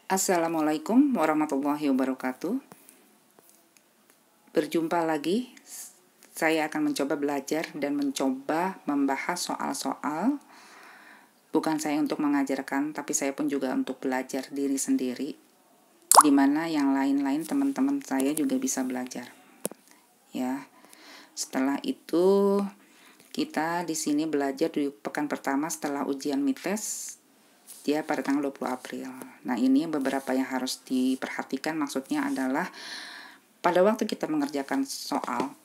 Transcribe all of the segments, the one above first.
Assalamualaikum warahmatullahi wabarakatuh. Berjumpa lagi. Saya akan mencoba belajar dan mencoba membahas soal-soal. Bukan saya untuk mengajarkan, tapi saya pun juga untuk belajar diri sendiri, di mana yang lain-lain teman-teman saya juga bisa belajar. Ya. Setelah itu kita di sini belajar di pekan pertama setelah ujian midtest. Dia pada tanggal 20 April. Nah, ini beberapa yang harus diperhatikan, maksudnya adalah pada waktu kita mengerjakan soal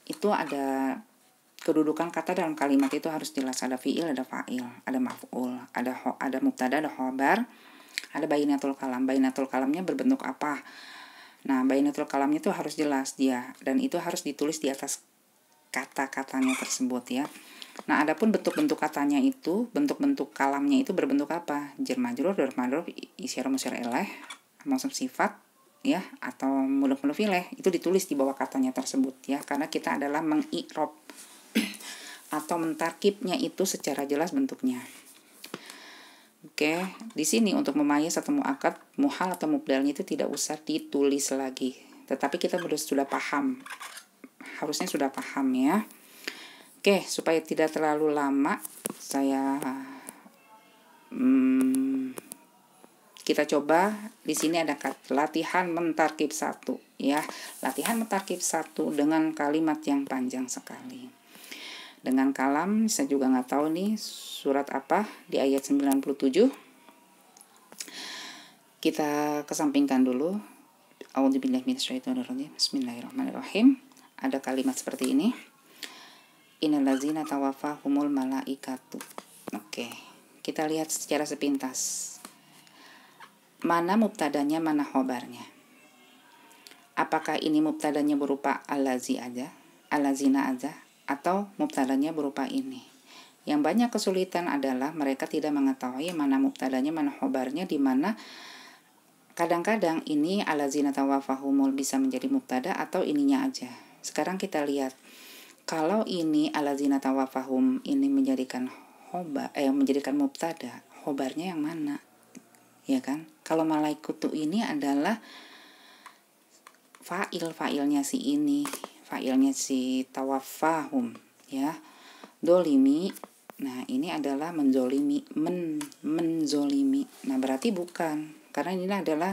itu ada kedudukan kata dalam kalimat itu harus jelas, ada fiil, ada fa'il, ada maf'ul, ada mubtada, ada khobar, ada bainatul kalam. Bainatul kalamnya berbentuk apa? Nah, bainatul kalamnya itu harus jelas dia, dan itu harus ditulis di atas kata-katanya tersebut ya. Nah, adapun bentuk-bentuk katanya itu, bentuk-bentuk kalamnya itu berbentuk apa? Jar majrur, dzarf madruf, isyarah musyarah ilaih, mausuf sifat ya, atau mudhof ilaih, itu ditulis di bawah katanya tersebut ya, karena kita adalah mengi'rab atau mentarkibnya itu secara jelas bentuknya. Oke, di sini untuk memayaz atau muakkad, muhal atau mubdalnya itu tidak usah ditulis lagi, tetapi kita sudah paham. Harusnya sudah paham ya. Oke, supaya tidak terlalu lama, kita coba di sini ada latihan mentarkib 1 ya. Latihan mentarkib 1 dengan kalimat yang panjang sekali. Dengan kalam, saya juga nggak tahu nih surat apa di ayat 97. Kita kesampingkan dulu. A'udzubillahi minasyaitonirrajim. Bismillahirrahmanirrahim. Ada kalimat seperti ini. Innallazina tawaffahumul malaikatu. Oke, kita lihat secara sepintas. Mana mubtadanya, mana khobarnya? Apakah ini mubtadanya berupa allazi aja, allazina aja, atau mubtadanya berupa ini? Yang banyak kesulitan adalah mereka tidak mengetahui mana mubtadanya, mana khobarnya, di mana kadang-kadang ini allazina tawaffahumul bisa menjadi mubtada atau ininya aja. Sekarang kita lihat. Kalau ini allazina tawaffahum ini menjadikan menjadikan mubtada, khobarnya yang mana? Ya kan? Kalau malaikutu ini adalah fa'ilnya si ini, fa'ilnya si tawaffahum ya. Dolimi, nah ini adalah menzolimi, menzolimi. Nah, berarti bukan, karena ini adalah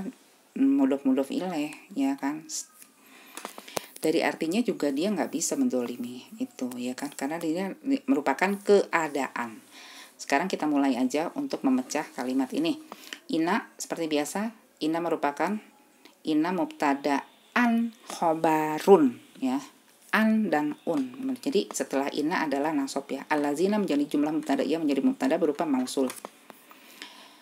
mudhof ilaih ya kan. Dari artinya juga dia nggak bisa menzolimi itu ya kan, karena dia merupakan keadaan. Sekarang kita mulai aja untuk memecah kalimat ini. Inna seperti biasa, inna merupakan mubtada'an khobarun ya, an dan un. Jadi setelah inna adalah nasab ya. Allazina menjadi jumlah mubtada, ia menjadi mubtada berupa mausul.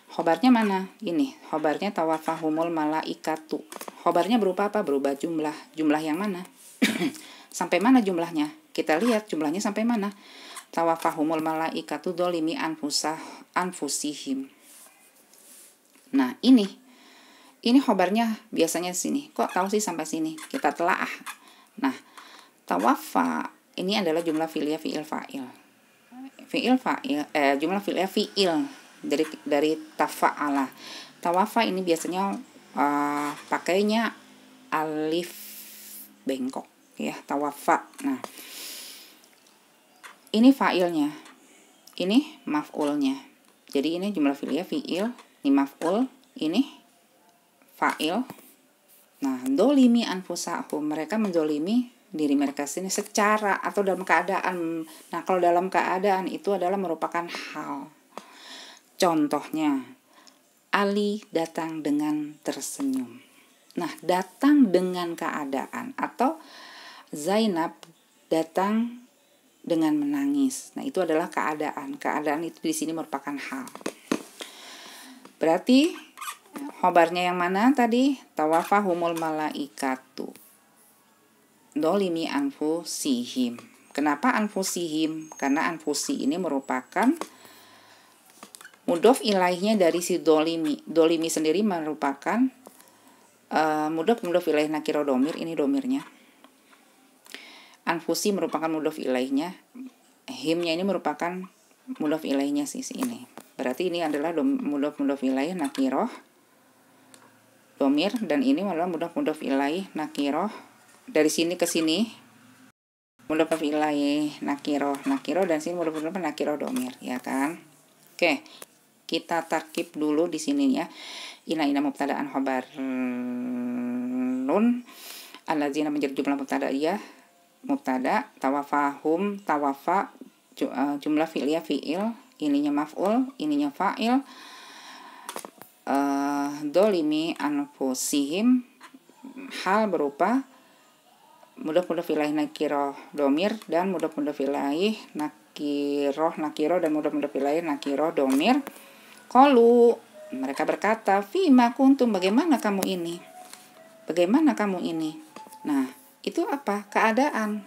Khobarnya mana? Ini, khobarnya tawaffahumul malaikatu. Khobarnya berupa apa? Berupa jumlah. Jumlah yang mana? Sampai mana jumlahnya? Kita lihat jumlahnya sampai mana. Tawaffahumul malaikatu dolimi anfusihim. Nah, ini khobarnya biasanya sini. Kok tahu sih sampai sini? Kita telaah. Nah, tawaffa ini adalah jumlah fi'il fa'il. Jumlah fi'il fi'il dari tafa'ala. Tawaffa ini biasanya pakainya alif bengkok ya, tawaffa. Nah, ini fa'ilnya, ini maf'ulnya. Jadi ini jumlah fi'il, ini maf'ul, ini fa'il. Nah, dolimi anfusahum, mereka menzolimi diri mereka sini secara atau dalam keadaan. Nah, kalau dalam keadaan itu adalah merupakan hal. Contohnya, Ali datang dengan tersenyum. Nah, datang dengan keadaan, atau Zainab datang dengan menangis. Nah, itu adalah keadaan. Keadaan itu di sini merupakan hal. Berarti khobarnya yang mana tadi? Tawaffahumul malaikatu dolimi anfusihim. Kenapa anfusihim? Karena anfusi ini merupakan mudhof ilaihnya dari si dolimi. Dolimi sendiri merupakan mudhof ilaih nakiro domir, ini domirnya. Anfusi merupakan mudhof ilaihnya. Himnya ini merupakan mudhof ilaihnya si ini. Berarti ini adalah mudhof ilaih nakiroh domir, dan ini adalah mudhof ilaih nakiroh. Dari sini ke sini mudhof ilaih nakiroh, dan sini mudhof nakiroh domir, ya kan? Oke, kita tarkib dulu di sini ya. Ina mubtada'an khobarun, allazina menjadi jumlah mubtada iya, mubtada, tawafahum tawafa, jumlah fi'liyah fi'il, ininya maf'ul, ininya fa'il, dolimi anfusihim, hal berupa mudhof ilaih nakiroh domir dan mudhof ilaih nakiroh dan mudhof ilaih nakiroh domir. Qalu, mereka berkata, fima kuntum, bagaimana kamu ini? Nah, itu apa? Keadaan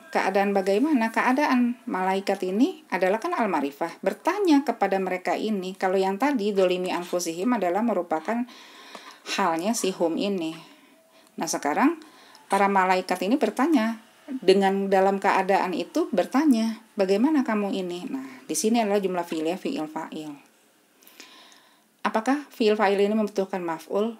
bagaimana? Keadaan malaikat ini adalah kan al-marifah, bertanya kepada mereka ini. Kalau yang tadi dolimi anfusihim adalah merupakan halnya si hum ini. Nah, sekarang para malaikat ini bertanya, dengan dalam keadaan itu bertanya, bagaimana kamu ini? Nah, di sini adalah jumlah fi'liyah fi'il fa'il. Apakah fi'il fa'il ini membutuhkan maf'ul?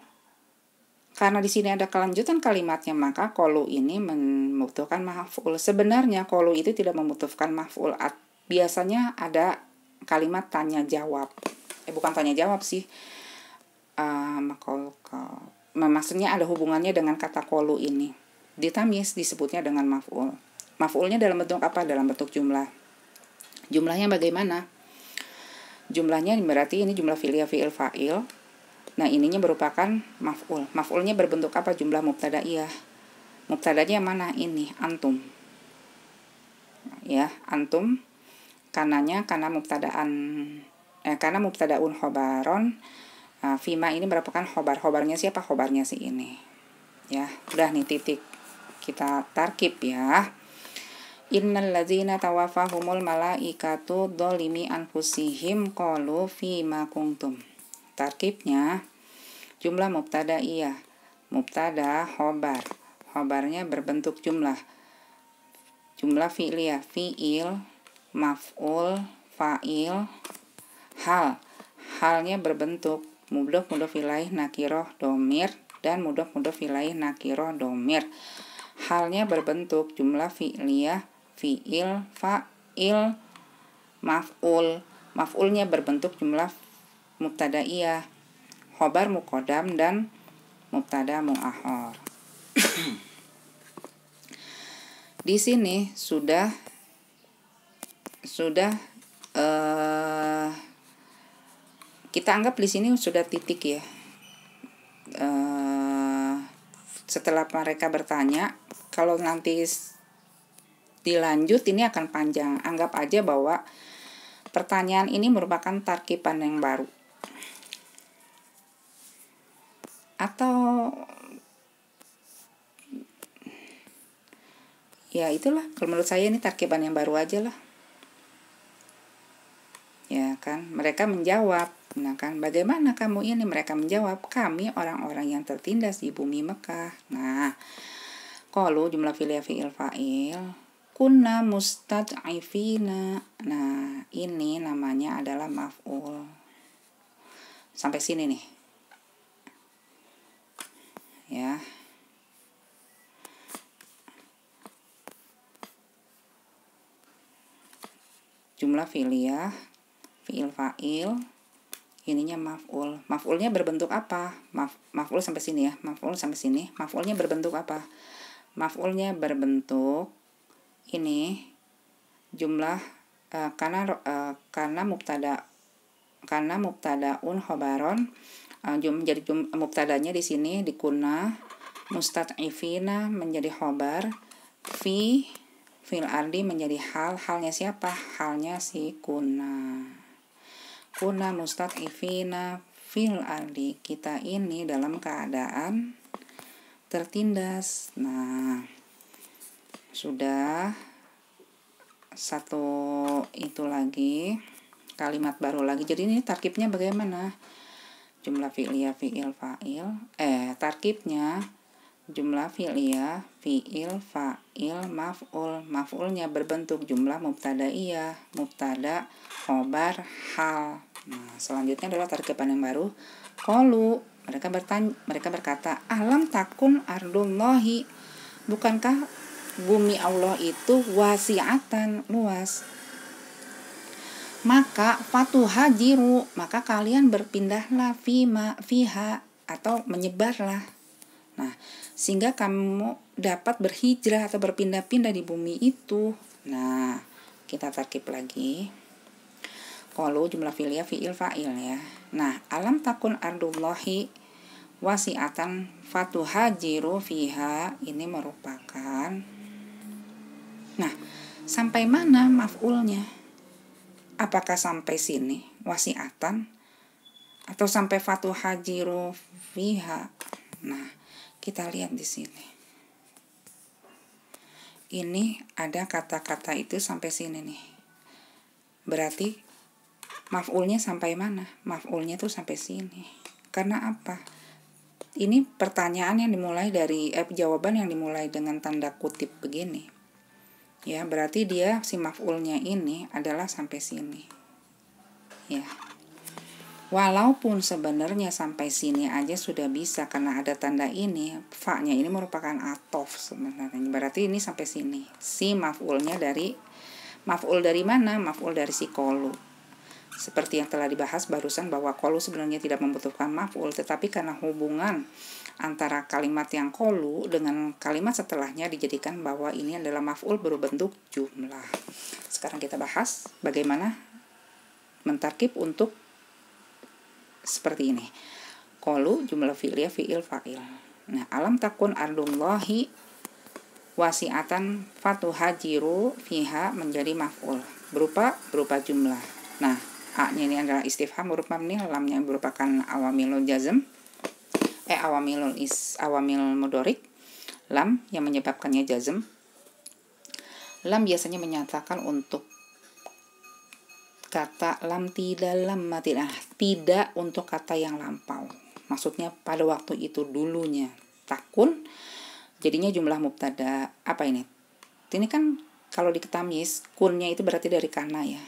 Karena di sini ada kelanjutan kalimatnya, maka qalu ini membutuhkan maf'ul. Sebenarnya qalu itu tidak membutuhkan maf'ul. Biasanya ada kalimat tanya jawab. Bukan tanya jawab sih. Maksudnya ada hubungannya dengan kata qalu ini. Di tamyiz disebutnya dengan maf'ul. Maf'ulnya dalam bentuk apa? Dalam bentuk jumlah. Jumlahnya bagaimana? Jumlahnya berarti ini jumlah fi'liyah fi'il fa'il. Nah, ininya merupakan maf'ul. Maf'ulnya berbentuk apa? Jumlah mubtadaiyah. Mubtadanya mana? Ini antum. Ya, antum. Karena mubtadaun khobaron. Fima ini merupakan khobar. Khobarnya siapa? Khobarnya si ini. Ya, udah nih titik. Kita tarkib ya. Innal ladzina tawaffahumul malaikatu dzalimi anfusihim qalu fima kuntum. Tarkibnya jumlah mubtadaiyah, mubtada khobar. Khobarnya berbentuk jumlah. Jumlah fi'liyah, fi'il, maf'ul, fa'il, hal. Halnya berbentuk mudhof ilaih nakiroh domir dan mudhof ilaih nakiroh domir. Halnya berbentuk jumlah fi'liyah, fi'il, fa'il, maf'ul. Maf'ulnya berbentuk jumlah mubtadaiyah, khobar muqaddam dan mubtada mu'akhar. Di sini sudah kita anggap di sini sudah titik ya. Setelah mereka bertanya, kalau nanti dilanjut ini akan panjang. Anggap aja bahwa pertanyaan ini merupakan tarkiban yang baru. Atau ya itulah, kalau menurut saya ini tarkiban yang baru aja lah. Ya kan, mereka menjawab. Nah kan, bagaimana kamu ini? Mereka menjawab, kami orang-orang yang tertindas di bumi Mekah. Nah, qalu jumlah fi'liyah fi'il fa'il, kunna mustad'ifina. Nah, ini namanya adalah maf'ul. Sampai sini nih. Ya. Jumlah fi'liyah fi'il fa'il, ininya maf'ul. Maf'ulnya berbentuk apa? Maf'ul sampai sini ya. Maf'ul sampai sini. Maf'ulnya berbentuk apa? Maf'ulnya berbentuk ini jumlah karena mubtadaun khobaron, menjadi mubtadanya di sini di kunna, mustad'ifina menjadi khobar, fil ardi menjadi hal. Halnya siapa? Halnya si kunna mustad'ifina fil ardi, kita ini dalam keadaan tertindas. Nah, sudah satu itu lagi, kalimat baru lagi. Jadi ini tarkibnya bagaimana? Jumlah fi'liyah fi'il fa'il, tarkibnya jumlah fi'liyah fi'il fa'il maf'ul. Maf'ulnya berbentuk jumlah mubtadaiyah, mubtada, khobar, hal. Nah, selanjutnya adalah tarkiban yang baru. Qalu Mereka berkata, alam takun ardullahi, bukankah bumi Allah itu wasiatan, luas? Maka fatuhajiru, maka kalian berpindahlah fiha atau menyebarlah. Nah, sehingga kamu dapat berhijrah atau berpindah-pindah di bumi itu. Nah, kita tarkib lagi. Qalu jumlah fi'liyah fi'il fa'il ya. Nah, alam takun ardullahi wasi'atan fatuhajiru fiha, ini merupakan, nah, sampai mana maf'ulnya? Apakah sampai sini wasi'atan atau sampai fatuhajiru fiha? Nah, kita lihat di sini. Ini ada kata-kata itu sampai sini nih. Berarti maf'ulnya sampai mana? Maf'ulnya tuh sampai sini. Karena apa? Ini pertanyaan yang dimulai dari jawaban yang dimulai dengan tanda kutip begini. Ya, berarti dia si maf'ulnya ini adalah sampai sini. Ya. Walaupun sebenarnya sampai sini aja sudah bisa karena ada tanda ini, fa-nya ini merupakan atof sebenarnya. Berarti ini sampai sini. Si maf'ulnya dari mana? Maf'ul dari si qalu. Seperti yang telah dibahas barusan bahwa qalu sebenarnya tidak membutuhkan maf'ul, tetapi karena hubungan antara kalimat yang qalu dengan kalimat setelahnya dijadikan bahwa ini adalah maf'ul berbentuk jumlah. Sekarang kita bahas bagaimana mentarkib untuk seperti ini. Qalu jumlah fi'liyah fi'il fa'il. Nah, alam takun ardullahi wasi'atan fatuhajiru fiha menjadi maf'ul berupa jumlah. Nah, a-nya ini adalah istifham huruf mabni, lamnya merupakan awamilul jazm, awamil mudorik, lam yang menyebabkannya jazm. Lam biasanya menyatakan untuk kata lam tidak untuk kata yang lampau. Maksudnya pada waktu itu dulunya. Takun jadinya jumlah mubtada. Apa ini? Ini kan kalau di tamis kunnya itu berarti dari kana ya.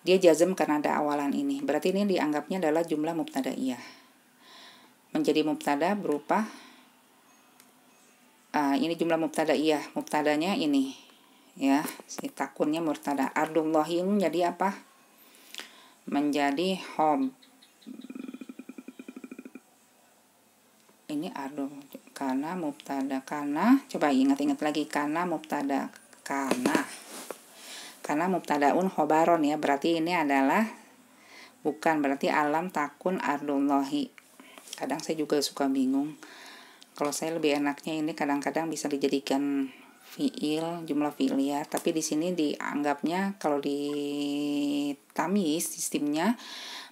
Dia jazm karena ada awalan ini. Berarti ini dianggapnya adalah jumlah mubtadaiyah. Menjadi mubtada berupa ini jumlah mubtadaiyah. Mubtadanya ini ya, si takunnya mubtada. Ardullahi menjadi apa? Menjadi ini ardu karena mubtada, karena coba ingat-ingat lagi, karena mubtada, karena mubtadaun khobaron ya, berarti ini adalah bukan, berarti alam takun ardullahi. Kadang saya juga suka bingung, kalau saya lebih enaknya ini kadang-kadang bisa dijadikan fiil, jumlah fi'liyah, tapi di sini dianggapnya kalau di tamis sistemnya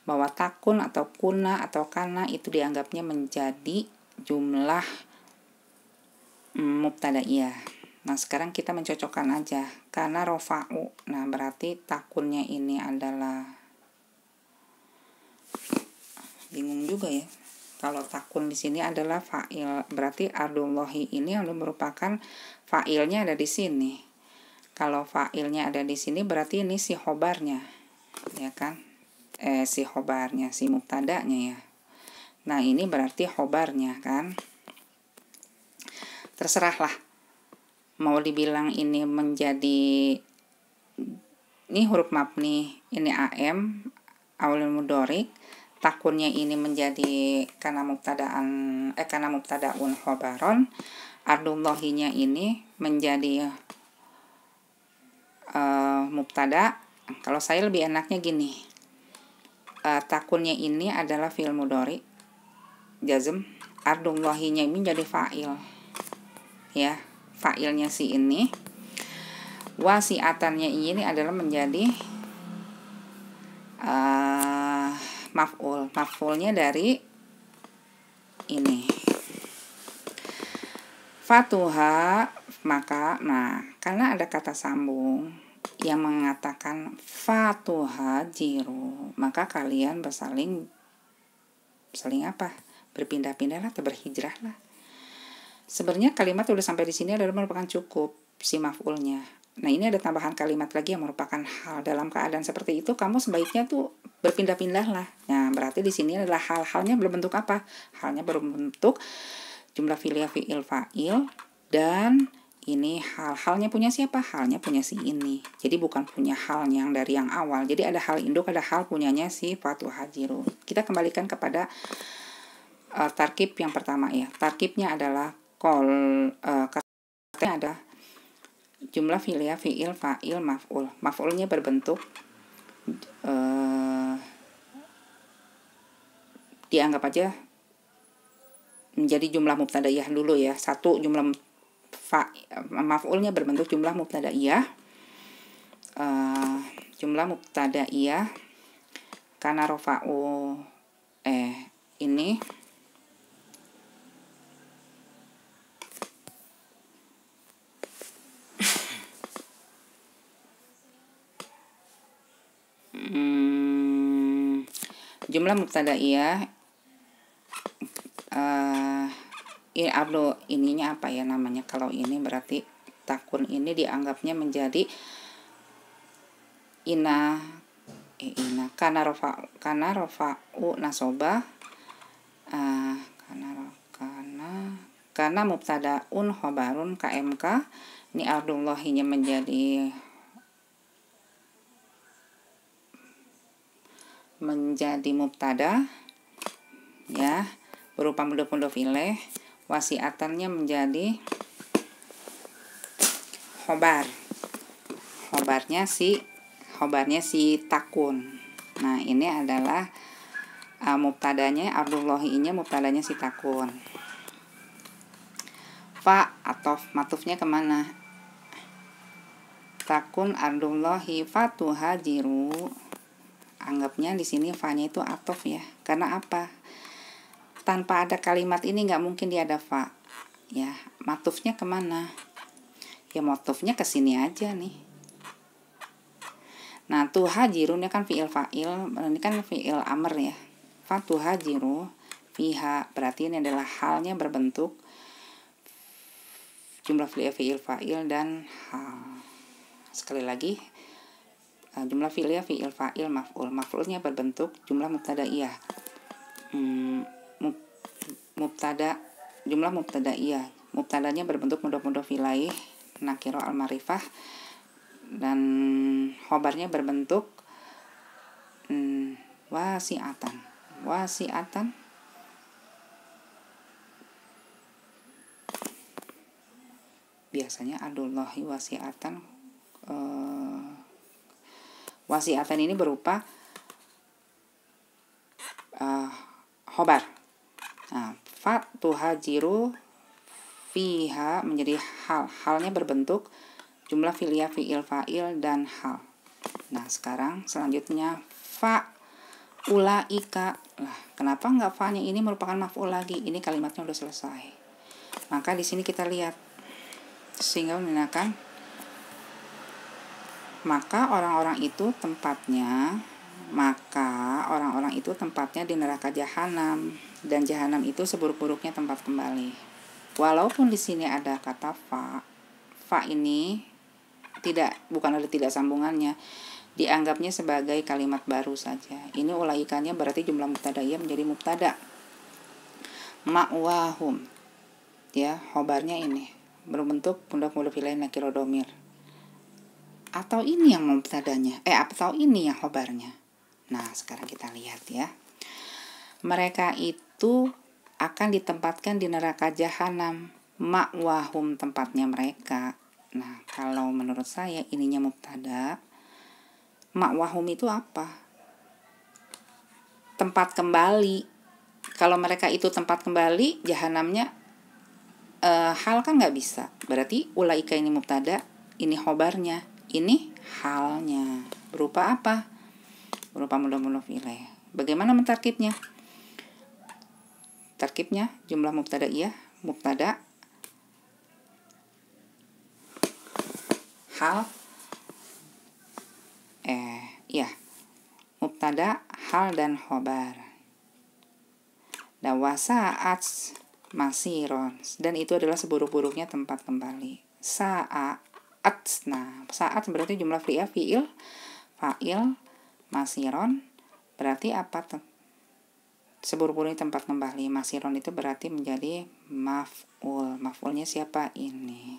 bahwa takun atau kuna atau kana itu dianggapnya menjadi jumlah mubtadaiyah. Nah, sekarang kita mencocokkan aja karena rofa'u. Nah, berarti takunnya ini adalah, bingung juga ya. Kalau takun di sini adalah fa'il, berarti ardullahi ini merupakan fa'ilnya ada di sini. Kalau fa'ilnya ada di sini berarti ini si khobarnya, ya kan? Si khobarnya, si mubtadanya ya. Nah, ini berarti khobarnya kan? Terserahlah. Mau dibilang ini menjadi, ini huruf mabni, ini am, awalul mudorik. Takunnya ini menjadi karena mubtadaun khobaron. Ardullahinya ini menjadi mubtada. Kalau saya lebih enaknya gini, takunnya ini adalah fi'il mudhari jazm, ardullahinya ini jadi fa'il ya, fa'ilnya si ini, wasi'atannya ini adalah menjadi maf'ulnya dari ini fatuha. Maka karena ada kata sambung yang mengatakan fatuha jiru, maka kalian bersaling apa? Berpindah-pindah atau berhijrah lah. Sebenarnya kalimat udah sampai di sini adalah merupakan cukup si maf'ulnya. Nah, ini ada tambahan kalimat lagi yang merupakan hal. Dalam keadaan seperti itu, kamu sebaiknya tuh berpindah-pindah lah. Nah, berarti di sini adalah hal-halnya berbentuk apa? Halnya berbentuk jumlah fi'il fa'il, dan ini hal-halnya punya siapa? Halnya punya si ini. Jadi bukan punya hal yang dari yang awal. Jadi ada hal induk, ada hal punyanya si fatuhajiru. Kita kembalikan kepada tarkib yang pertama ya. Tarkibnya adalah katanya ada jumlah fi'il fa'il maf'ul. Maf'ulnya berbentuk dianggap aja menjadi jumlah mubtadaiyah dulu ya. Satu, jumlah maf'ulnya berbentuk jumlah mubtadaiyah. Jumlah mubtadaiyah karena rofa'u ini jumlah mubtadaiyah ini ininya apa ya namanya, kalau ini berarti takun ini dianggapnya menjadi ina karena rofa'u nasobah karena mubtadaun khobarun KMK. Ini ardullahinya menjadi mubtada ya, berupa mudhof ilaih. Wasiatannya menjadi khobarnya si takun. Nah, ini adalah mubtadanya ardullahi-nya, mubtadanya si takun. Fa atau matufnya kemana? Takun ardullahi fatuhajiru. Anggapnya di sini fa-nya itu atof ya. Karena apa? Tanpa ada kalimat ini nggak mungkin dia ada fa. Ya, matufnya kemana? Ya, matufnya ke sini aja nih. Nah, tuhajiru ini kan fi'il fa'il, ini kan fi'il amr ya. Fatuhajiru fiha, berarti ini adalah halnya berbentuk jumlah fi'il fa'il dan hal. Sekali lagi, jumlah fi'il fa'il maf'ul. Maf'ulnya berbentuk jumlah mubtadaiyah. Jumlah mubtadaiyah. Mubtadanya berbentuk mudhof ilaih nakiro al-ma'rifah, dan khobarnya berbentuk wasi'atan. Biasanya adullahi wasi'atan. Wasi'atan ini berupa khobar. Nah, fatuhajiru fiha menjadi halnya berbentuk jumlah fi'il fa'il dan hal. Nah, sekarang selanjutnya fa ulaika. Lah, kenapa nggak fa-nya ini merupakan maf'ul lagi? Ini kalimatnya udah selesai. Maka di sini kita lihat, sehingga menggunakan maka orang-orang itu tempatnya di neraka jahanam, dan jahanam itu seburuk-buruknya tempat kembali. Walaupun di sini ada kata fa ini bukan ada tidak sambungannya, dianggapnya sebagai kalimat baru saja. Ini ulaikanya berarti jumlah mubtadaiyah menjadi mubtada. Ma'wahum ya, khobarnya ini berbentuk mudhof ilaih nakiro domir. Atau ini yang mubtadanya, atau ini yang khobarnya. Nah, sekarang kita lihat ya. Mereka itu akan ditempatkan di neraka jahanam. Ma'wahum, tempatnya mereka. Nah, kalau menurut saya ininya mubtada. Ma'wahum itu apa? Tempat kembali. Kalau mereka itu tempat kembali, jahanamnya hal kan nggak bisa. Berarti ulaika ini mubtada, ini khobarnya, ini halnya. Berupa apa? Berupa mudhof ilaih. Bagaimana mentarkibnya? Tarkibnya jumlah mubtadaiyah, mubtada, hal, mubtada, hal dan khobar. Dan wasaat masiron, dan itu adalah seburuk-buruknya tempat kembali. saat. Nah, saat berarti jumlah fi'il, fa'il, masiron. Berarti apa? Seburu-buru tempat kembali. Masiron itu berarti menjadi maf'ul. Maf'ulnya siapa? Ini.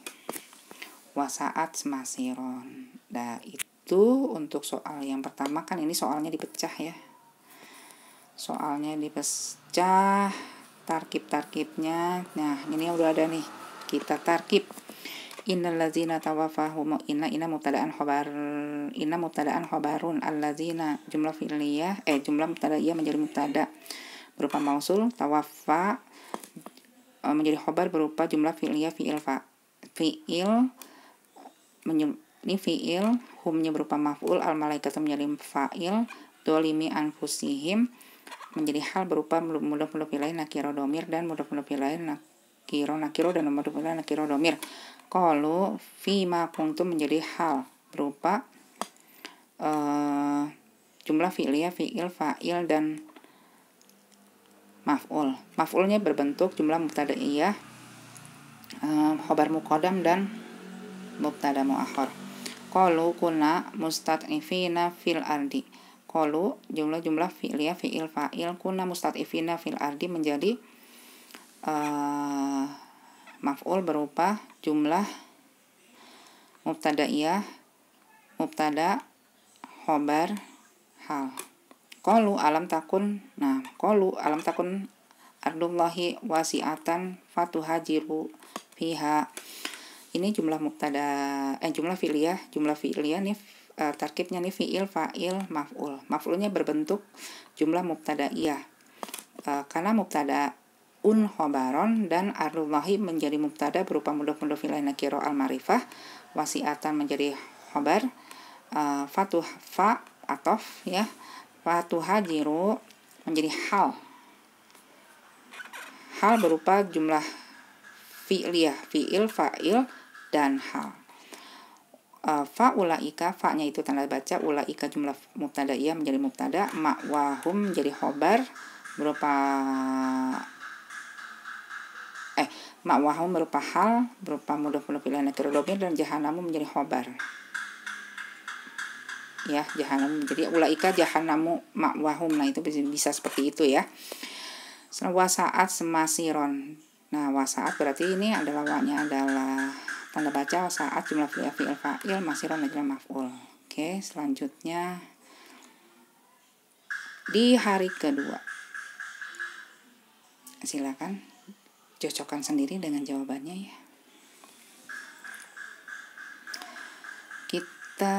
Wasaat masiron. Nah, itu untuk soal yang pertama. Kan ini soalnya dipecah ya. Soalnya dipecah. Tarkib-tarkibnya. Nah, ini udah ada nih. Kita tarkib. Innal ladzina tawaffahum inna mubtada'an khabarun alladzina jumlah fi'liyah jumlah mubtada'iyah menjadi mubtada berupa mausul, tawaffa menjadi khabar berupa jumlah fi'liyah fi'il ini fi'il, humnya berupa maf'ul, al malaikatu menjadi fa'il, dolimi anfusihim menjadi hal berupa mudhof ilaih nakiro domir dan mudhof ilaih nakiro dan mudhof ilaih nakiro domir. Qalu fima kuntum menjadi hal berupa jumlah fi'liyah fi'il, fa'il dan maf'ul. Maf'ulnya berbentuk jumlah mubtada'iyah, khabar muqaddam dan mubtada muakhar. Qalu kunna mustad'ifina fil ardi. Qalu jumlah fi'liyah fi'il, fa'il, kunna mustad'ifina fil ardi menjadi maf'ul berupa jumlah mubtada'iyah, mubtada, khobar, hal. Qalu alam takun ardullahi wasi'atan fatuhajiru fiha. Ini jumlah jumlah fi'liyah nih, tarkibnya nih fi'il, fa'il, maf'ul. Maf'ulnya berbentuk jumlah mubtada'iyah. Karena mubtada khabaron dan ardullahi menjadi mubtada berupa mudhof ilaih nakiro al ma'rifah, wasi'atan menjadi khabar, atof ya, fatuhajiru menjadi hal berupa jumlah fi'liyah fi'il, fa'il dan hal. Ulaika, fa'nya itu tanda baca, ulaika jumlah mubtada'iyah menjadi mubtada, ma'wahum menjadi khabar berupa ma'wahum berupa hal berupa mudhof ilaih nakiro domir dan jahannamu menjadi khabar. Ya, jahannamu menjadi ulaika jahannamu ma'wahum. Nah, itu bisa seperti itu ya. Wasaat semasiron. Nah, wasaat berarti ini adalah wa-nya adalah tanda baca, wasaat jumlah fi'il, fa'il, masiron adalah maf'ul. Oke, selanjutnya di hari kedua. Silakan cocokkan sendiri dengan jawabannya ya. Kita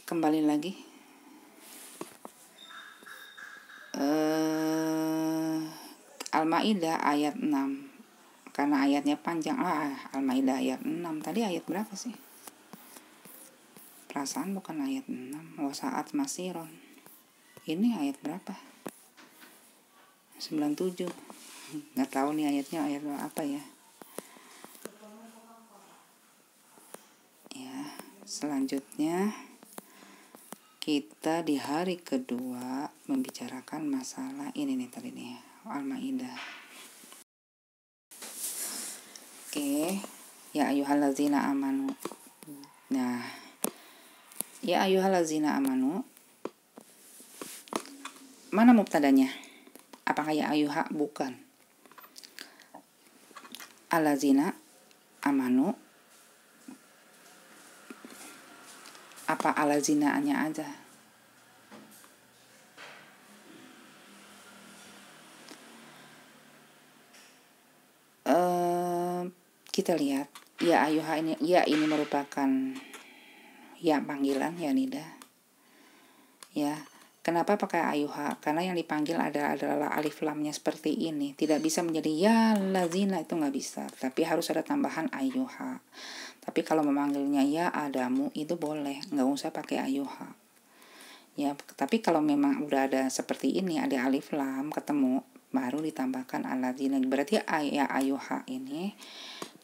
kembali lagi Al-Maidah ayat 6. Karena ayatnya panjang. Al-Maidah ayat 6. Tadi ayat berapa sih? Perasaan bukan ayat 6. Wasaat masiron. Ini ayat berapa? 97. Nggak tahu nih ayatnya ayat apa ya. Ya, selanjutnya kita di hari kedua membicarakan masalah ini nih tadi nih, Al-Maidah. Oke, ya ayyuhallazina amanu. Nah, ya ayyuhallazina amanu. Mana mubtadanya? Apakah ya ayyuha? Bukan. Allazina amanu. Apa allazina-nya aja? Kita lihat ya ayyuha ini, ya ini merupakan ya panggilan ya nida. Ya, kenapa pakai ayyuha? Karena yang dipanggil adalah alif lamnya seperti ini. Tidak bisa menjadi ya lazina, itu nggak bisa. Tapi harus ada tambahan ayyuha. Tapi kalau memanggilnya ya Adamu itu boleh, nggak usah pakai ayyuha. Ya, tapi kalau memang udah ada seperti ini, ada alif lam ketemu, baru ditambahkan alladzina. Berarti ya ayyuha ini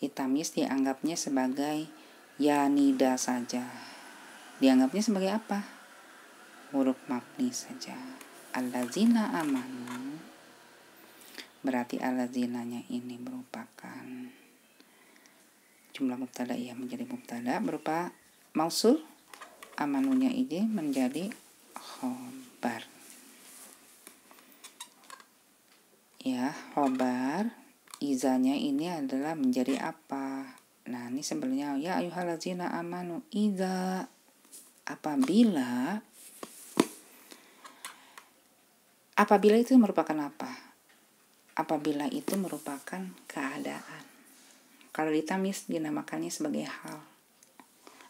ditamis dianggapnya sebagai ya nida saja. Dianggapnya sebagai apa? Huruf mabni saja. Alladzina amanu. Berarti alladzinanya ini merupakan jumlah mubtada ya menjadi mubtada berupa mausul, amanunya ini menjadi khobar. Ya, khobar, izanya ini adalah menjadi apa? Nah, ini sebenarnya ya ayyuhallazina amanu iza, apabila itu merupakan apa? Apabila itu merupakan keadaan. Kalau ditamis dinamakannya sebagai hal.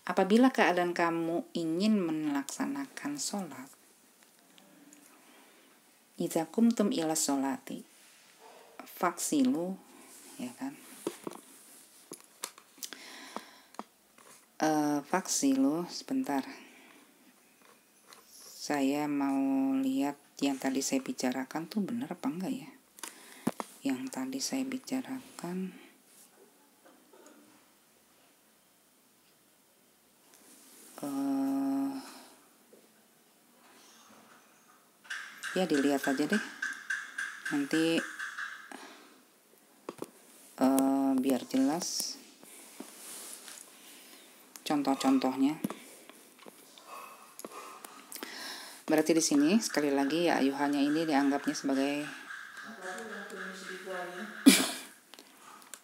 Apabila keadaan kamu ingin melaksanakan sholat, idza kumtum ila sholati faksilu, ya kan? Faksilu, sebentar. Saya mau lihat yang tadi saya bicarakan tuh benar apa enggak ya? Yang tadi saya bicarakan ya dilihat aja deh. Nanti biar jelas contoh-contohnya. Berarti di sini sekali lagi ya ayuhannya ini dianggapnya sebagai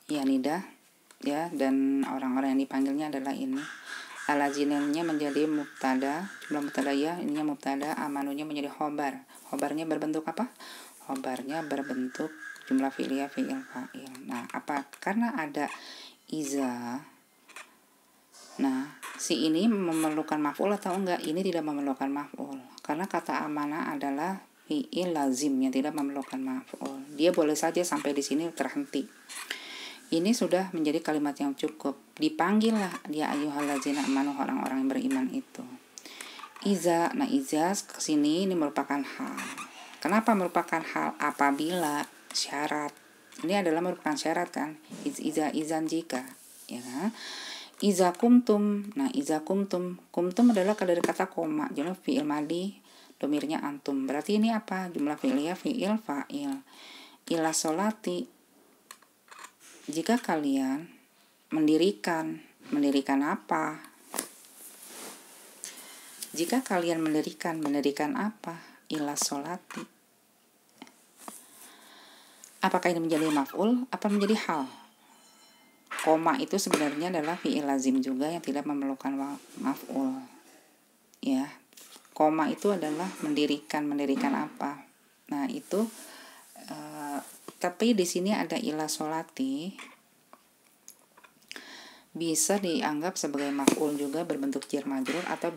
ya nida ya, dan orang-orang yang dipanggilnya adalah ini. Alazinnya menjadi mubtada, jumlah mubtada ya, ininya mubtada, amanunya menjadi khobar. Khobarnya berbentuk apa? Khobarnya berbentuk jumlah fi'liyah fi'il fa'il. Nah, apa? Karena ada iza. Nah, si ini memerlukan maf'ul atau enggak? Ini tidak memerlukan maf'ul. Karena kata amanah adalah fi'il lazim yang tidak memerlukan maf'ul. Dia boleh saja sampai di sini terhenti. Ini sudah menjadi kalimat yang cukup. Dipanggillah dia ayyuhallazina amanu, orang-orang yang beriman itu. Iza, nah iza kesini ini merupakan hal. Kenapa merupakan hal? Apabila syarat. Ini adalah merupakan syarat kan? Izan jika, ya kan? Iza kumtum. Nah, iza kumtum. Kumtum adalah dari kata koma. Jadi fi'il madi, domirnya antum. Berarti ini apa? Jumlah fi'liyah fi'il fa'il. Ila sholati. Jika kalian mendirikan apa? Jika kalian mendirikan apa? Ila sholati. Apakah ini menjadi maf'ul? Apa menjadi hal? Koma itu sebenarnya adalah fi'il lazim juga yang tidak memerlukan maf'ul. Ya, koma itu adalah mendirikan apa? Nah itu. Tapi di sini ada ila sholati, bisa dianggap sebagai maf'ul juga berbentuk jar majrur, atau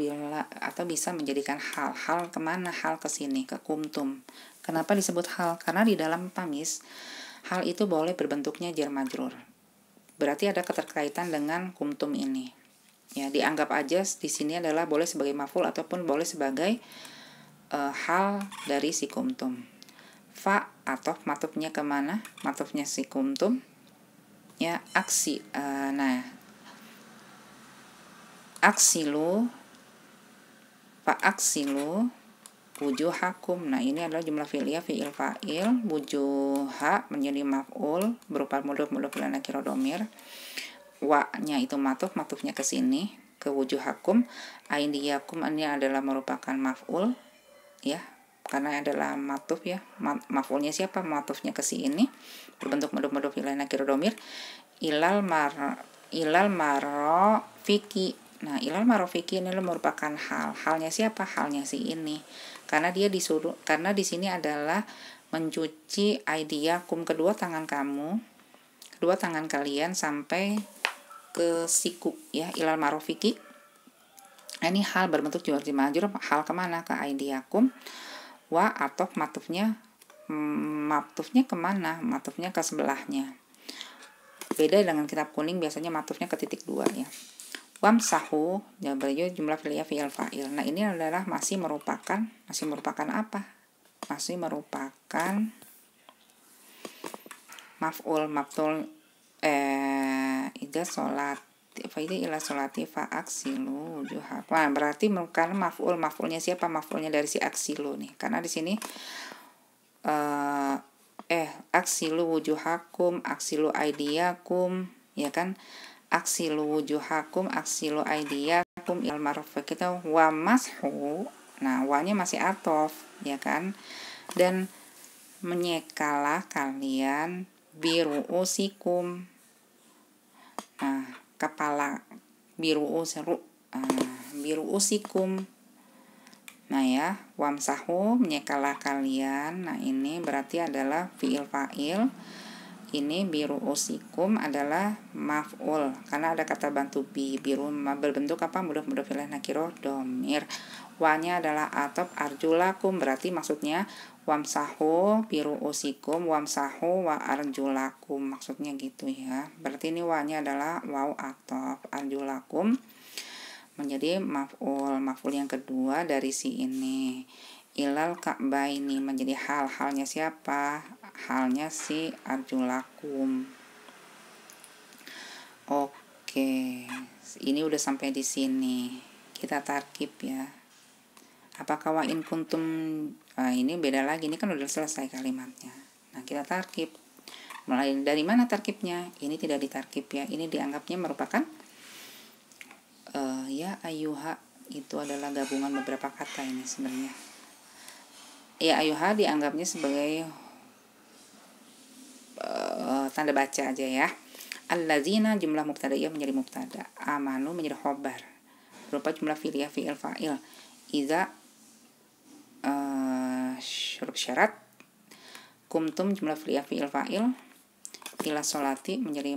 bisa menjadikan hal kemana? Hal ke sini, ke kumtum. Kenapa disebut hal? Karena di dalam tamis hal itu boleh berbentuknya jar majrur. Berarti ada keterkaitan dengan kumtum ini. Ya, dianggap aja di sini adalah boleh sebagai maf'ul ataupun boleh sebagai hal dari si kumtum. Fa atau matufnya kemana? Matufnya si kumtum ya aksi. Aksilu, fa aksilu wujuhakum. Nah, ini adalah jumlah fi'liyah fi'il fa'il. Wujuha menjadi maf'ul berupa mudhof ila nakirah dhamir. Wa-nya itu matufnya ke sini, ke wujuhakum. Aidiyakum ini adalah merupakan maf'ul ya, karena adalah matuf ya. Maf'ulnya siapa? Matufnya ke sini berbentuk mudhof ila nakirah dhamir. Ilal marofiki. Nah, ilal marofiki ini merupakan halnya siapa? Halnya si ini. Karena dia disuruh, karena di sini adalah mencuci aidiyakum, kedua tangan kalian sampai ke siku ya. Ilal marofiki. Ini hal berbentuk jar majrur, hal kemana? Ke aidiyakum. Wa atau matufnya kemana? Matufnya ke sebelahnya. Beda dengan kitab kuning, biasanya matufnya ke titik 2 ya. Wamsahu jumlah fi'liyah fi'il fa'il. Nah, ini adalah masih merupakan apa? Masih merupakan maf'ul idza sholat faida ila sholati fa aksilu wujuhakum. Nah, berarti karena maf'ulnya siapa? Maf'ulnya dari si aksilu nih. Karena di sini aksilu wujuhakum, aksilu aidiyakum, ya kan? aksilu wujuhakum, aksilu aidiyakum ilal marafiq, kita wa mashu. Nah, wanya masih atof, ya kan? Dan menyekalah kalian biruusikum. Nah, kepala biruusikum. Nah ya, wamsahu, menyekalah kalian. Nah ini berarti adalah fi'il fa'il. Ini biruusikum adalah maf'ul karena ada kata bantu biru berbentuk apa? Mudhof ilaih nakirah dhamir. Wa-nya adalah atop arjulakum, berarti maksudnya wamsahu biruusikum wamsahu wa arjulakum, maksudnya gitu ya. Berarti ini wa-nya adalah waw atop arjulakum menjadi maf'ul yang kedua dari si ini. Ilal ka'baini menjadi halnya siapa? Halnya si arjulakum. Oke, ini udah sampai di sini. Kita tarkib ya. Apakah wa in kuntum? Ini beda lagi, ini kan udah selesai kalimatnya. Nah, kita tarkib. Mulai dari mana tarkibnya? Ini tidak ditarkib ya. Ini dianggapnya merupakan ya ayuha, itu adalah gabungan beberapa kata ini sebenarnya. Ya ayuha dianggapnya sebagai tanda baca aja ya. Allazina jumlah mubtada'iyah menjadi mubtada, amanu menjadi khobar, berupa jumlah fi'liyah fi'il fa'il. Iza huruf syarat, kumtum jumlah fi'liyah fi'il fa'il, ila sholati menjadi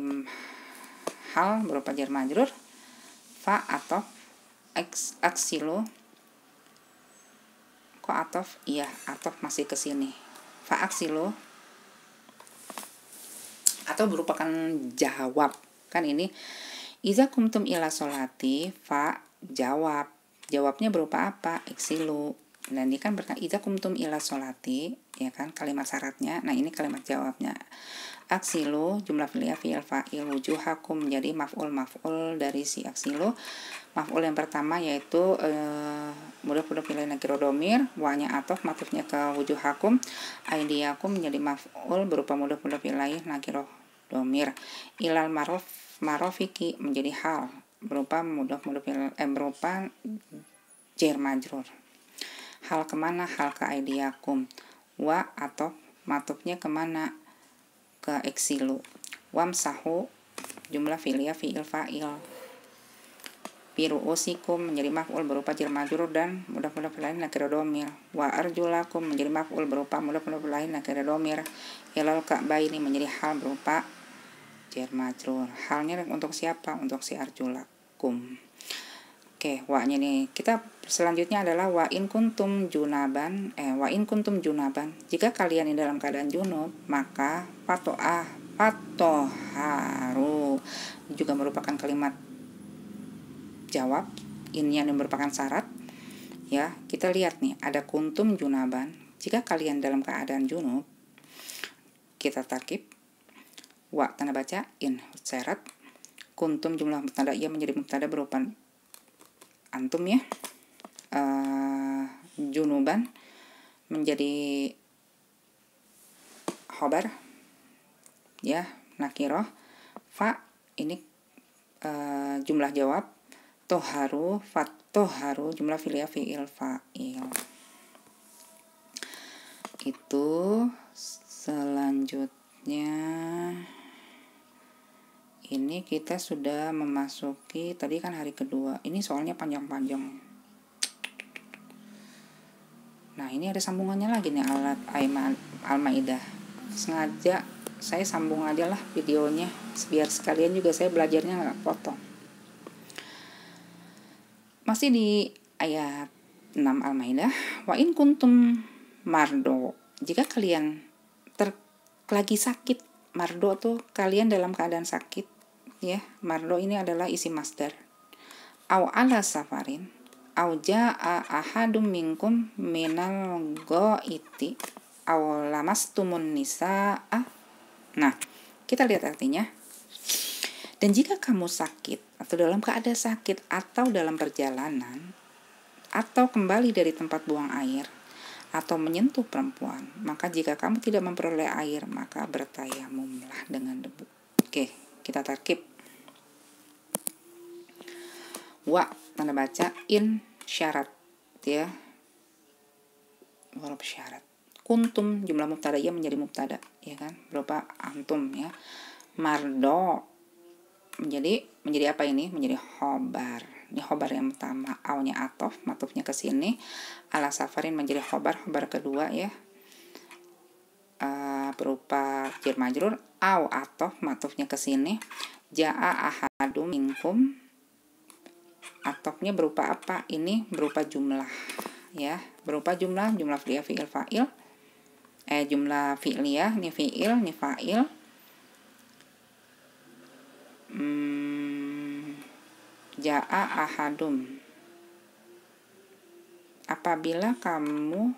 hal berupa jar majrur, fa atau aksilu. Kok atof? Iya, atof masih ke sini. Fa aksilu atau merupakan jawab. Kan ini iza kumtum ila sholati, fa jawab. Jawabnya berupa apa? Aksilu. Dan ini kan berkata iza kumtum ila sholati, ya kan, kalimat syaratnya. Nah, ini kalimat jawabnya. Aksilu jumlah fi'liyah fi'il fa'il, wujuhakum menjadi maf'ul dari si aksilu. Maf'ul yang pertama yaitu mudhof ilaih nakirah dhamir, wa-nya atof matufnya ke wujuhakum, aidiyakum menjadi maf'ul berupa mudhof ilaih nakirah dhamir, ilal marofiki menjadi hal berupa berupa jar majrur. Hal kemana? Hal ke aidiyakum. Wa atau matufnya kemana? Ke eksilu. Wamsahu jumlah fi'liyah fi'il fa'il, biruusikum menjadi maf'ul berupa jar majrur dan mudhof ilaih nakirah dhamir. Wa arjulakum menjadi maf'ul berupa mudhof ilaih nakirah dhamir. Ilal ka'baini menjadi hal berupa jar majrur. Halnya untuk siapa? Untuk si arjulakum. Oke, wa-nya nih. Kita selanjutnya adalah wa in kuntum junaban. Jika kalian ini dalam keadaan junub, maka fatoharu juga merupakan kalimat jawab. Ini yang merupakan syarat. Ya, kita lihat nih, ada kuntum junaban. Jika kalian dalam keadaan junub, kita tarkib. Wa tanda baca, in syarat. Kuntum jumlah mubtada ia menjadi mubtada berupa antum ya. Junuban menjadi khobar ya, nakirah. Fa ini jumlah jawab. Toharu, fatoharu jumlah fi'liyah fi'il fa'il. Itu selanjutnya ini kita sudah memasuki, tadi kan hari kedua, ini soalnya panjang-panjang. Nah, ini ada sambungannya lagi nih, alat Al-Maidah. Sengaja saya sambung aja lah videonya, biar sekalian juga saya belajarnya nggak potong. Masih di ayat 6 Al-Maidah. Wa in kuntum mardo, jika kalian lagi sakit. Mardo tuh kalian dalam keadaan sakit ya. Mardo ini adalah isi masdar. Au ala safarin, au jaa ahadum minkum minal ghaiti, au lamastumun nisaa. Nah, kita lihat artinya. Dan jika kamu sakit atau dalam keadaan sakit atau dalam perjalanan atau kembali dari tempat buang air atau menyentuh perempuan, maka jika kamu tidak memperoleh air, maka bertayamumlah dengan debu. Oke, kita tarkib. wa tanda baca, in syarat ya, huruf syarat. Kuntum jumlah mubtada ya menjadi mubtada ya kan, berupa antum ya. Mardo menjadi apa ini? Menjadi khobar. Ini khobar yang pertama, awnya atof, matufnya ke sini. Ala safarin menjadi khobar kedua ya. Berupa jar majrur, aw atof matufnya ke sini. Ja'a ahadum minkum, atofnya berupa apa? Ini berupa jumlah ya, berupa jumlah fi'liyah fi'il fa'il. Jumlah fi'liyah, ini fi'il, ini fa'il. Ja'a ahadum, apabila kamu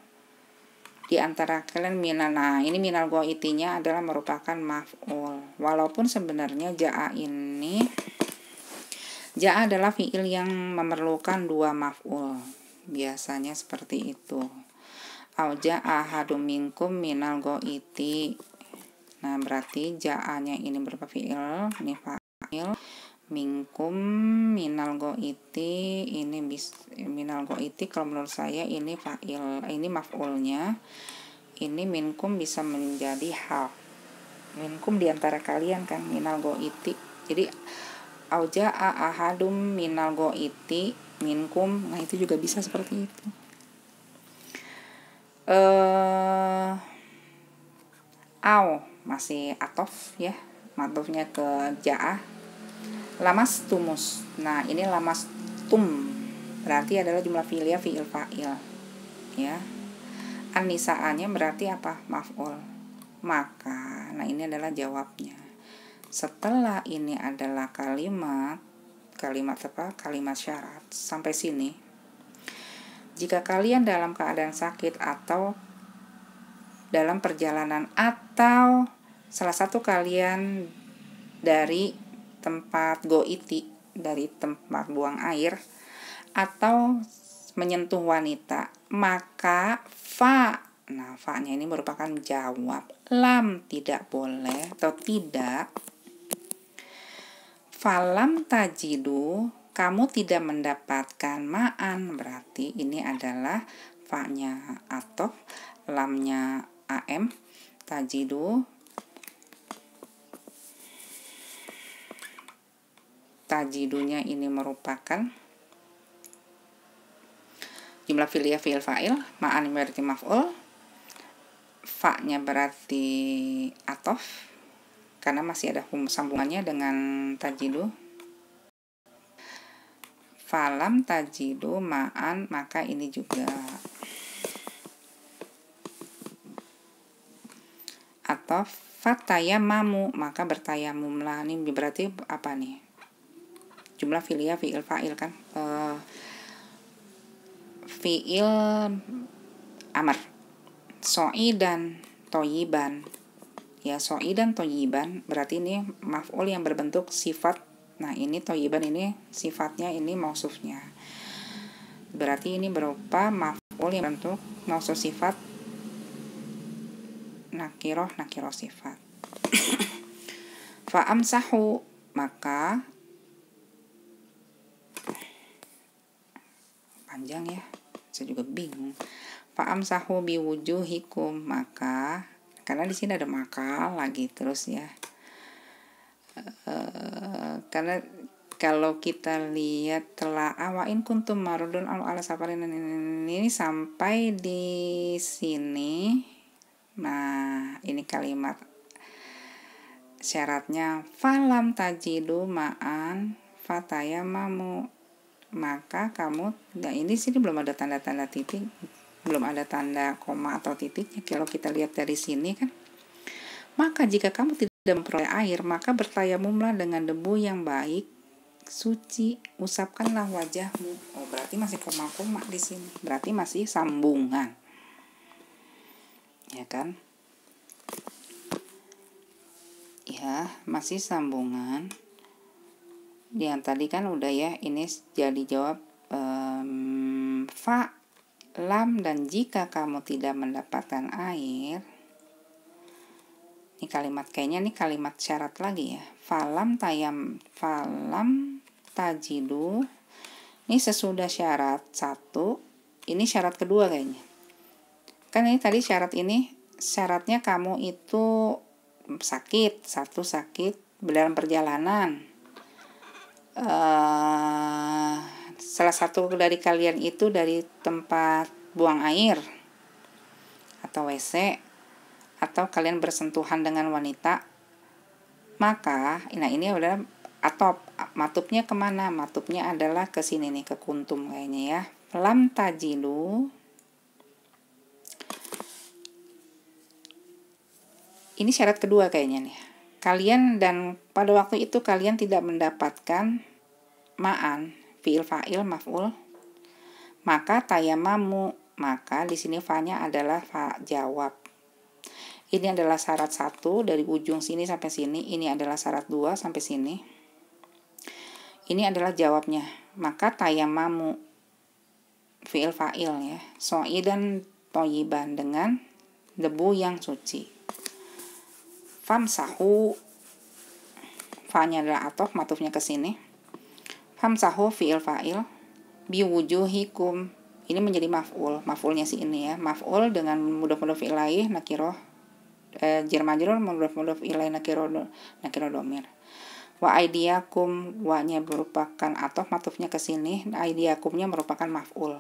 di antara kalian minal. Nah, ini minal goitinya adalah merupakan maf'ul. Walaupun sebenarnya ja'a adalah fi'il yang memerlukan dua maf'ul. Biasanya seperti itu. Au ja'a ahadum minkum minal goiti. Nah, berarti ja'anya ini berupa fi'il, ini fa'il. Minkum minal goiti, ini minal goiti kalau menurut saya ini fa'il, ini maf'ulnya. Ini minkum bisa menjadi hal. Minkum diantara kalian kan, minal goiti. Jadi auja ahadum minal goiti minkum, nah itu juga bisa seperti itu. Au masih atof ya, matufnya ke ja'ah. Lamastumus. Nah, ini lamastum berarti adalah jumlah fi'liyah fi'il fa'il ya. An-nisa'anya berarti apa? Maf'ul. Maka, nah ini adalah jawabnya. Setelah ini adalah kalimat apa? Kalimat syarat. Sampai sini. Jika kalian dalam keadaan sakit atau dalam perjalanan, atau salah satu kalian dari tempat goiti, dari tempat buang air, atau menyentuh wanita, maka fa. Nah, fa-nya ini merupakan jawab. Lam tidak boleh atau tidak. Falam tajidu, kamu tidak mendapatkan ma'an, berarti ini adalah fa-nya atof, lamnya am, tajidu. Tajidunya ini merupakan jumlah fi'liyah fi'il fa'il, ma'an berarti maf'ul, fa-nya berarti atof karena masih ada sambungannya dengan tajidu. Falam tajidu ma'an, maka ini juga atof. Fatayamamu, maka bertayamumlah. Ini berarti apa nih? Jumlah fi'liyah fi'il fa'il kan, fi'il amr, so'idan toyiban ya. So'idan toyiban berarti ini maf'ul yang berbentuk sifat. Nah, ini toyiban ini sifatnya, ini mausufnya, berarti ini berupa maf'ul yang berbentuk mausuf sifat, nakiroh sifat. Fa'amsahu, maka panjang ya, saya juga bingung. Fa'amsahu biwujuhikum, maka karena di sini ada maka lagi terus ya. Karena kalau kita lihat telah awain kuntum marudun ala safarin ini sampai di sini. Nah, ini kalimat syaratnya falam tajidu ma'an fatayamamu, maka kamu, nah ini sini belum ada tanda-tanda titik, belum ada tanda koma atau titiknya. Kalau kita lihat dari sini kan, maka jika kamu tidak memperoleh air, maka bertayamumlah dengan debu yang baik, suci, usapkanlah wajahmu. Oh, berarti masih koma-koma di sini, berarti masih sambungan, ya kan? Ya, masih sambungan. Yang tadi kan udah ya, ini jadi jawab fa, lam, dan jika kamu tidak mendapatkan air. Ini kalimat, kayaknya ini kalimat syarat lagi ya. Falam tajidu Ini sesudah syarat 1, ini syarat kedua kayaknya. Kan ini tadi syaratnya kamu itu sakit, 1 sakit dalam perjalanan. Salah satu dari kalian itu dari tempat buang air atau WC, atau kalian bersentuhan dengan wanita, maka ini adalah atop. Matupnya kemana? Matupnya adalah ke sini nih, ke kuntum kayaknya ya. Lam tajilu, ini syarat kedua kayaknya nih. Kalian dan pada waktu itu kalian tidak mendapatkan ma'an, fi'il fa'il maf'ul, maka tayamamu, maka di sini fa-nya adalah fa jawab. Ini adalah syarat 1 dari ujung sini sampai sini, ini adalah syarat 2 sampai sini. Ini adalah jawabnya. Maka tayamamu fi'il fa'il ya. So'idan toyiban, dengan debu yang suci. Famsahu, fa-nya adalah atof, matufnya ke sini. Famsahu fi'il fa'il, biwujuhikum, ini menjadi maf'ul, maf'ulnya si ini ya. Maf'ul dengan mudhof ilaih nakiroh jar majrur, mudhof ilaih nakiroh domir. Wa aidiyakum, wa-nya merupakan atof, matufnya ke sini. Aidiyakumnya merupakan maf'ul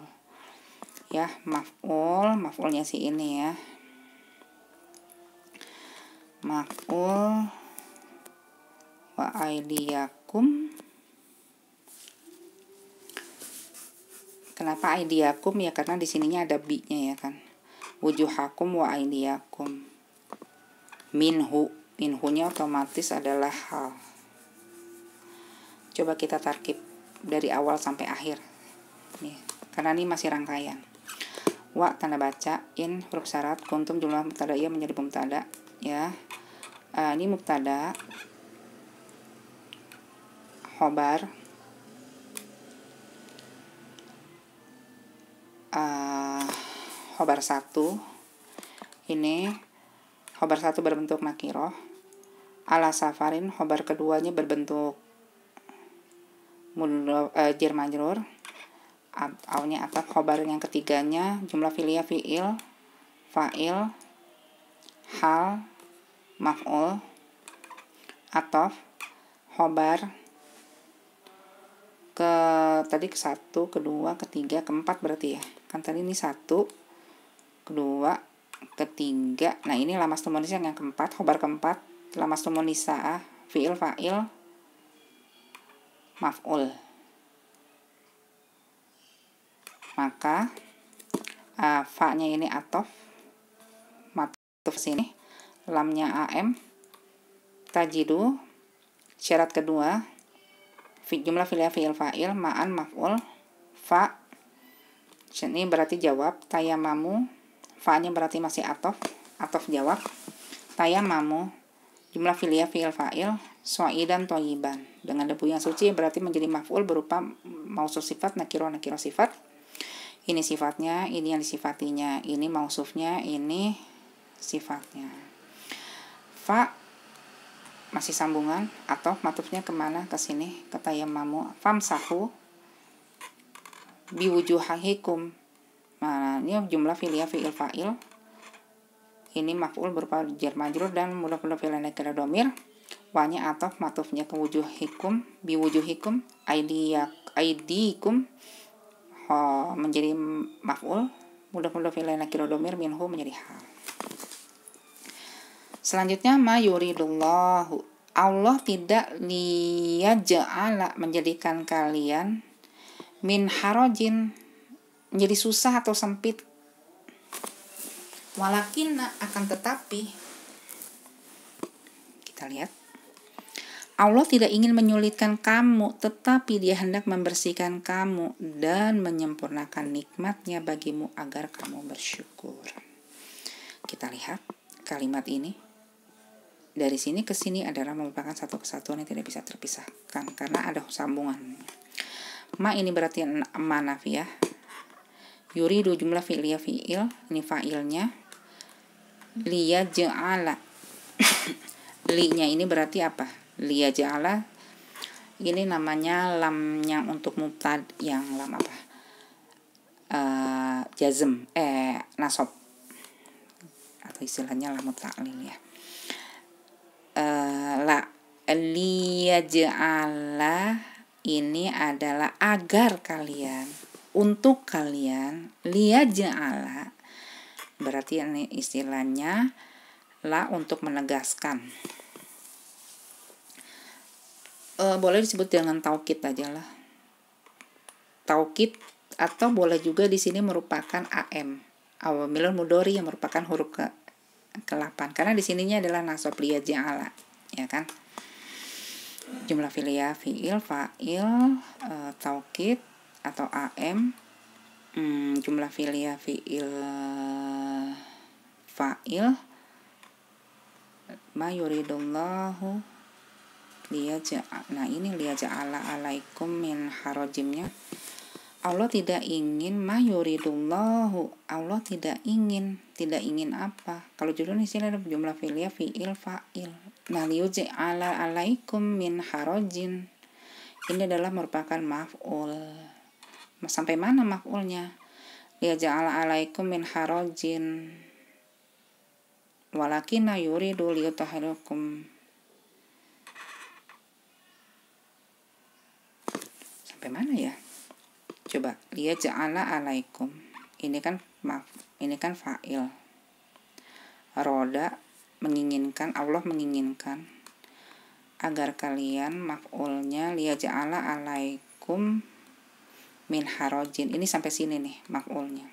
ya, maf'ulnya si ini ya. Maf'ul wa aidiyakum. Kenapa aidiyakum ya? Karena di sininya ada bi-nya ya kan. Wujuhakum wa aidiyakum. Minhunya otomatis adalah hal. Coba kita tarkib dari awal sampai akhir nih, karena ini masih rangkaian. Wa tanda baca, in huruf syarat, kuntum jumlah mubtada ya menjadi mubtada ya. Ini mubtada, khobar, khobar 1. Ini khobar 1 berbentuk nakiroh. Ala safarin, khobar keduanya berbentuk jar majrur. Awalnya ataf. Khobar yang ketiganya jumlah fi'liyah fi'il, fa'il, hal, maf'ul, ataf. Khobar tadi ke 1, kedua, ketiga, keempat berarti ya. Kan tadi ini 1, kedua, ketiga. Nah, ini lamas tumunisa yang keempat, khobar keempat, lamas tumunisa fi'il fa'il maf'ul. Maka fa-nya ini atof, matuf sini, lamnya am, tajidu, syarat kedua, jumlah fi'il fa'il, ma'an maf'ul, fa, ini berarti jawab. Tayamamu, fa-nya berarti masih atof jawab. Tayamamu, jumlah fi'il fa'il, so'idan toyiban, dengan debu yang suci, berarti menjadi maf'ul berupa mausuf sifat, nakiro sifat. Ini sifatnya, ini yang disifatinya, ini mausufnya, ini sifatnya. Fa masih sambungan atau matufnya kemana? Ke sini, ke tayamamu. Famsahu biwujuhikum. Nah, ini jumlah fi'il fa'il. Ini maf'ul berupa jar majrur dan mudhof ilaih nakira domir. Wa-nya ataf, matufnya ke wujuhikum, biwujuhikum, aidikum menjadi maf'ul, mudhof ilaih nakira domir, minhu menjadi hal. Selanjutnya ma yuridullahu, Allah tidak liyaj'ala menjadikan kalian min harajin menjadi susah atau sempit, walakinna akan tetapi, kita lihat, Allah tidak ingin menyulitkan kamu, tetapi Dia hendak membersihkan kamu dan menyempurnakan nikmatnya bagimu agar kamu bersyukur. Kita lihat kalimat ini. Dari sini ke sini adalah merupakan satu kesatuan yang tidak bisa terpisahkan karena ada sambungan. Ma ini berarti ma nafiyah. Yuridu jumlah fi'liyah fi'il, ini fa'ilnya. Liyaj'ala. Li-nya ini berarti apa? Liyaj'ala ini namanya lam yang untuk mubtada, yang lam apa? Jazm, nasab, atau istilahnya lam ta'lil ya. Liyaj'ala ini adalah agar kalian, untuk kalian. Liyaj'ala berarti ini istilahnya la untuk menegaskan. Boleh disebut dengan taukid aja lah. Taukid, atau boleh juga di sini merupakan am, awamilul mudhari, yang merupakan huruf ke-8, karena di sininya adalah nasab liyaj'ala, ya kan? Jumlah fi'liyah fi'il, fa'il, taukid atau am. Jumlah fi'liyah fi'il, fa'il, ma yuridullahu liyaj'ala. Nah, ini liyaj'ala alaikum min harajimnya. Allah tidak ingin, ma yuridullahu, Allah tidak ingin apa? Kalau judul di sini ada jumlah fi'liyah fi'il, fa'il. Nah, liyaj'ala alaikum min harajin ini adalah merupakan maf'ul. Sampai mana maf'ulnya? Liyaj'ala alaikum min harajin walakinna yuridu liyutahhirakum. Sampai mana ya? Coba, liyaj'ala alaikum. Ini kan fa'il. Roda menginginkan, Allah menginginkan agar kalian, maf'ulnya liyaj'ala alaikum min harajin. Ini sampai sini nih maf'ulnya.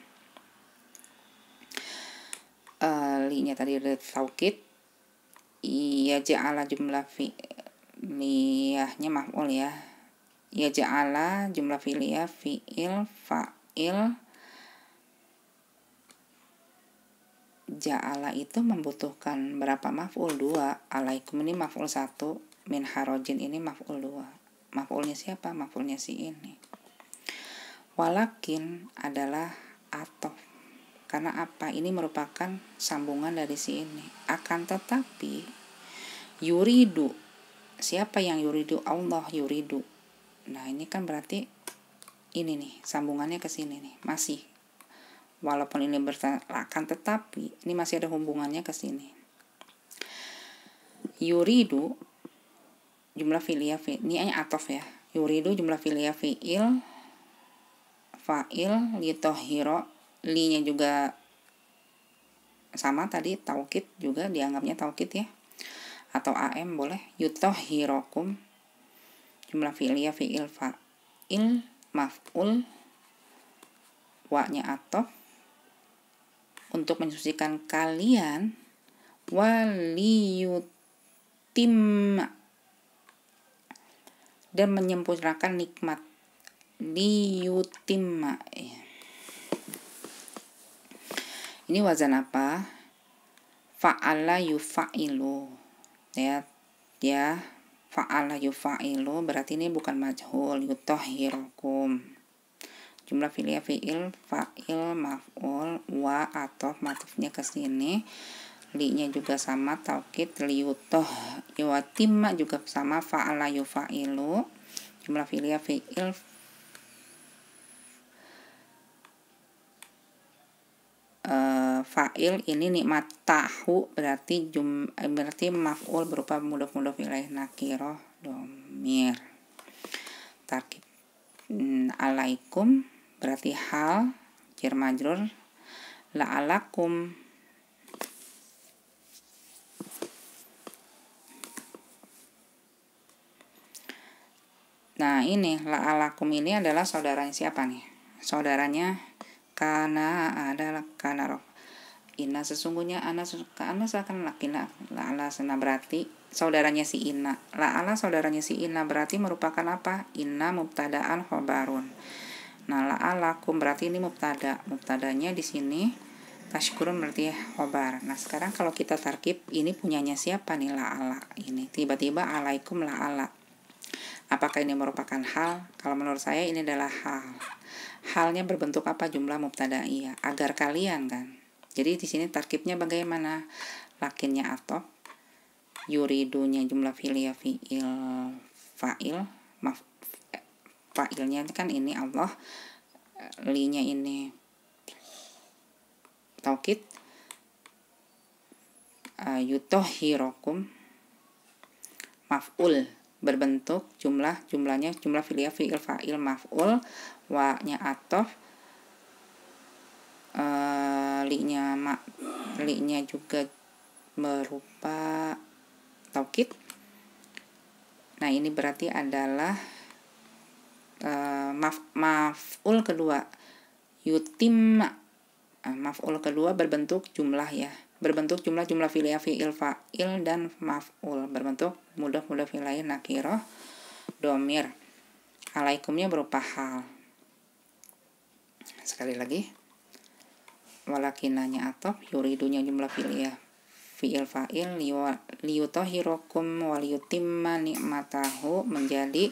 Li-nya tadi ada taukid. Yaj'ala jumlah fi'liyahnya maf'ul ya. Yaj'ala jumlah fi'liyah fi'il, fa'il. Ja'ala itu membutuhkan berapa maf'ul? 2. Alaikum ini maf'ul 1, min harajin ini maf'ul 2. Maf'ulnya siapa? Maf'ulnya si ini. Walakin adalah atof. Karena apa? Ini merupakan sambungan dari si ini. Akan tetapi yuridu. Siapa yang yuridu? Allah yuridu. Nah, ini kan berarti ini nih, sambungannya ke sini nih, masih. Walaupun ini akan tetapi ini masih ada hubungannya ke sini. Yuridu jumlah fi'liyah ini atof ya. Yuridu jumlah fi'liyah fi'il, fa'il, liyutahhira, li-nya juga sama tadi, taukid juga dianggapnya taukid ya. Atau am boleh. Yutahhirakum jumlah fi'liyah fi'il, fa'il, maf'ul, wa-nya atof, untuk mensucikan kalian, waliyutimma, dan menyempurnakan nikmat, liyutimma. Ini wazan apa? Fa'ala yufa'ilu ya, fa'ala yufa'ilu berarti ini bukan majhul. Yutahhirakum jumlah fi'liyah fi'il, fa'il, maf'ul, wa atau matufnya ke sini. Li-nya juga sama taukid, yutimma juga sama, fa'ala yufa'ilu jumlah fi'liyah fi'il, fa'il ini nikmat tahu berarti maf'ul berupa mudhof ilaih nakirah dhamir. Tarkib alaikum berarti hal jar majrur, la'alakum nah ini la'alakum ini adalah saudaranya siapa nih? Saudaranya kana adalah kana roh. Inna sesungguhnya ana seakan lakina la'ala sana berarti saudaranya si inna. La'ala saudaranya si inna berarti merupakan apa? Inna mubtada'an khobarun. Nah, la'alakum berarti ini mubtadanya di sini tashkurun berarti khobar. Nah, sekarang kalau kita tarkib ini punyanya siapa nih la'ala ini? Tiba-tiba alaikum la'ala. Apakah ini merupakan hal? Kalau menurut saya ini adalah hal. Halnya berbentuk apa? Jumlah mubtadaiyah, agar kalian kan. Jadi di sini tarkibnya bagaimana? Lakinnya atof, yuridunya jumlah fi'liyah fi'il, fa'il, fa'ilnya kan ini Allah, li-nya ini taukid, yutohirokum, maf'ul berbentuk jumlahnya jumlah fi'liyah fi'il fa'il maf'ul, wa-nya atof, li-nya juga berupa taukid. Nah ini berarti adalah maf'ul kedua yutimma. Maf'ul kedua berbentuk jumlah ya, berbentuk jumlah fi'liyah fi'il fa'il dan maf'ul berbentuk mudhof ilaih nakirah domir. Alaikumnya berupa hal. Sekali lagi, walakinanya atof, yuridunya jumlah fi'liyah fi'il fa'il, liyutahhirukum waliyutimma ni'matahu menjadi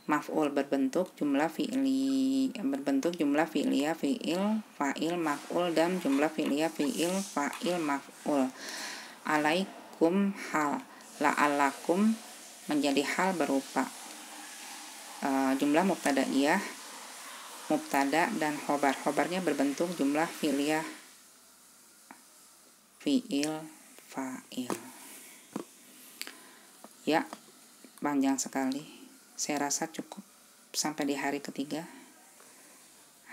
maf'ul berbentuk jumlah fi'liyah fi'il fa'il maf'ul dan jumlah fi'liyah fi'il fa'il maf'ul. Alaikum hal, la'alakum menjadi hal berupa jumlah mubtadaiyah, mubtada dan khobarnya berbentuk jumlah fi'liyah fi'il fa'il. Ya, panjang sekali. Saya rasa cukup sampai di hari ketiga.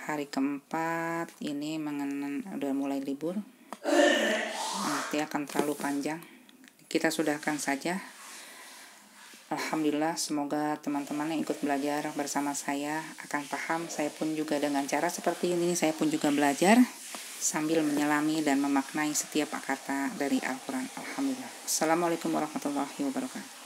Hari keempat ini udah mulai libur, nanti akan terlalu panjang. Kita sudahkan saja. Alhamdulillah, semoga teman-teman yang ikut belajar bersama saya akan paham. Saya pun juga dengan cara seperti ini, saya pun juga belajar sambil menyelami dan memaknai setiap kata dari Al-Quran. Alhamdulillah. Assalamualaikum warahmatullahi wabarakatuh.